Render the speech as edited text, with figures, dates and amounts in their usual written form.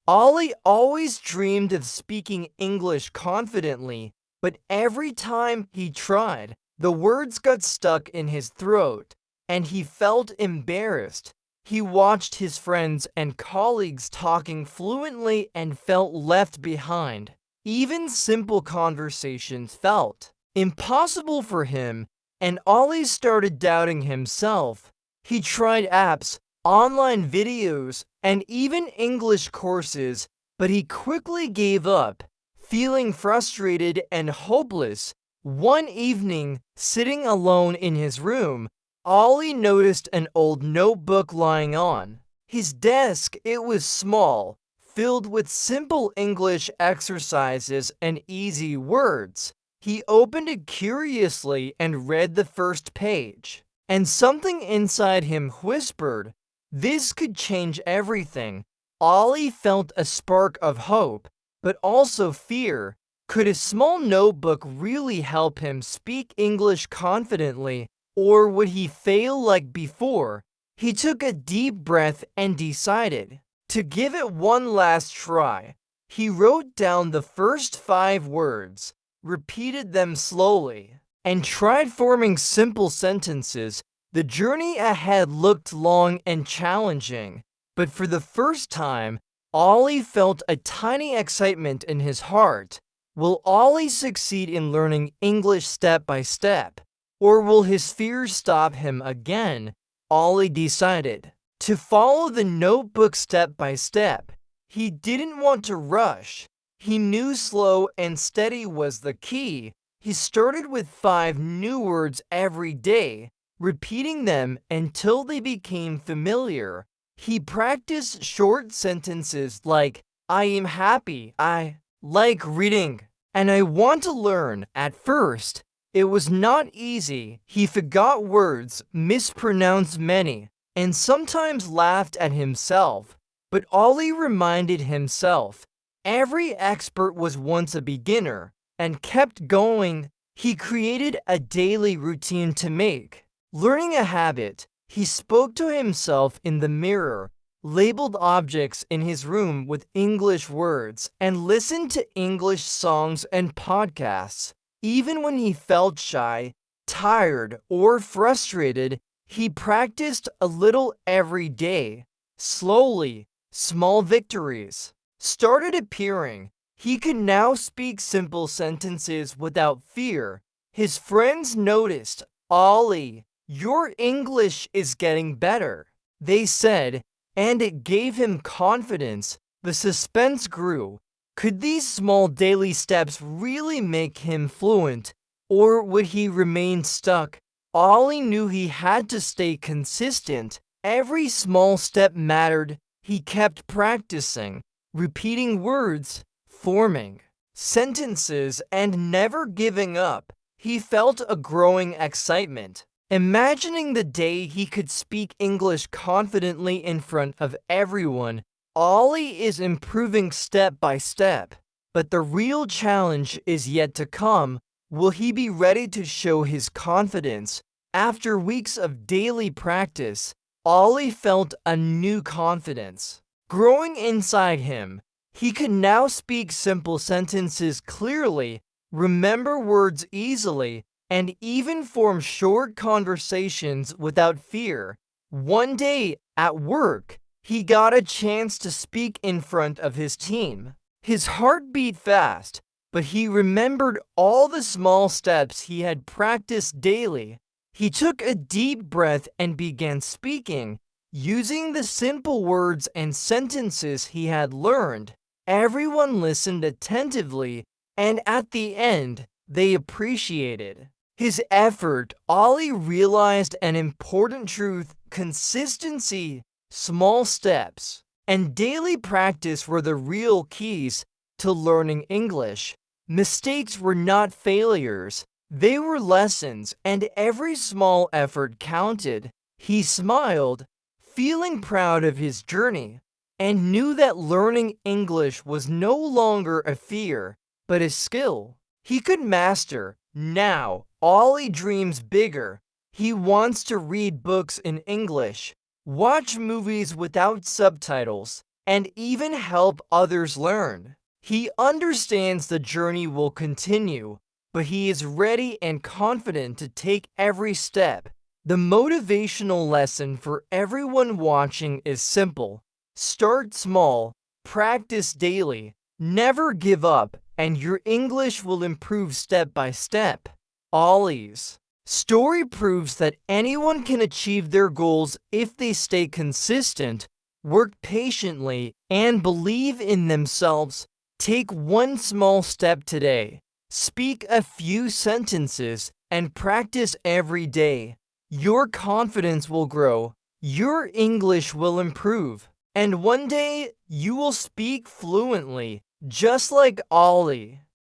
Ollie always dreamed of speaking English confidently, but every time he tried, the words got stuck in his throat, and he felt embarrassed. He watched his friends and colleagues talking fluently and felt left behind. Even simple conversations felt impossible for him, and Ollie started doubting himself. He tried apps, online videos, and even English courses, but he quickly gave up, feeling frustrated and hopeless. One evening, sitting alone in his room, Ollie noticed an old notebook lying on his desk. It was small, filled with simple English exercises and easy words. He opened it curiously and read the first page, and something inside him whispered, "This could change everything." Ollie felt a spark of hope, but also fear. Could a small notebook really help him speak English confidently, or would he fail like before? He took a deep breath and decided to give it one last try. He wrote down the first 5 words, repeated them slowly, and tried forming simple sentences. The journey ahead looked long and challenging, but for the first time, Ollie felt a tiny excitement in his heart. Will Ollie succeed in learning English step by step, or will his fears stop him again? Ollie decided to follow the notebook step by step. He didn't want to rush. He knew slow and steady was the key. He started with 5 new words every day, repeating them until they became familiar. He practiced short sentences like, "I am happy," "I like reading," and "I want to learn." At first, it was not easy. He forgot words, mispronounced many, and sometimes laughed at himself. But Ollie reminded himself, every expert was once a beginner, and kept going. He created a daily routine to make learning a habit. He spoke to himself in the mirror, labeled objects in his room with English words, and listened to English songs and podcasts. Even when he felt shy, tired, or frustrated, he practiced a little every day. Slowly, small victories started appearing. He could now speak simple sentences without fear. His friends noticed, "Ollie, your English is getting better," they said, and it gave him confidence. The suspense grew. Could these small daily steps really make him fluent, or would he remain stuck? Ollie knew he had to stay consistent. Every small step mattered. He kept practicing, repeating words, forming sentences, and never giving up. He felt a growing excitement, imagining the day he could speak English confidently in front of everyone. Ollie is improving step by step, but the real challenge is yet to come. Will he be ready to show his confidence? After weeks of daily practice, Ollie felt a new confidence growing inside him. He could now speak simple sentences clearly, remember words easily, and even form short conversations without fear. One day at work, he got a chance to speak in front of his team. His heart beat fast, but he remembered all the small steps he had practiced daily. He took a deep breath and began speaking, using the simple words and sentences he had learned. Everyone listened attentively, and at the end, they appreciated his effort. Ollie realized an important truth: consistency, small steps, and daily practice were the real keys to learning English. Mistakes were not failures, they were lessons, and every small effort counted. He smiled, feeling proud of his journey, and knew that learning English was no longer a fear, but a skill he could master. Now, Ollie dreams bigger. He wants to read books in English, watch movies without subtitles, and even help others learn. He understands the journey will continue, but he is ready and confident to take every step. The motivational lesson for everyone watching is simple. Start small, practice daily, never give up, and your English will improve step by step. Ollie's story proves that anyone can achieve their goals if they stay consistent, work patiently, and believe in themselves. Take one small step today. Speak a few sentences and practice every day. Your confidence will grow, your English will improve, and one day you will speak fluently, just like Ollie.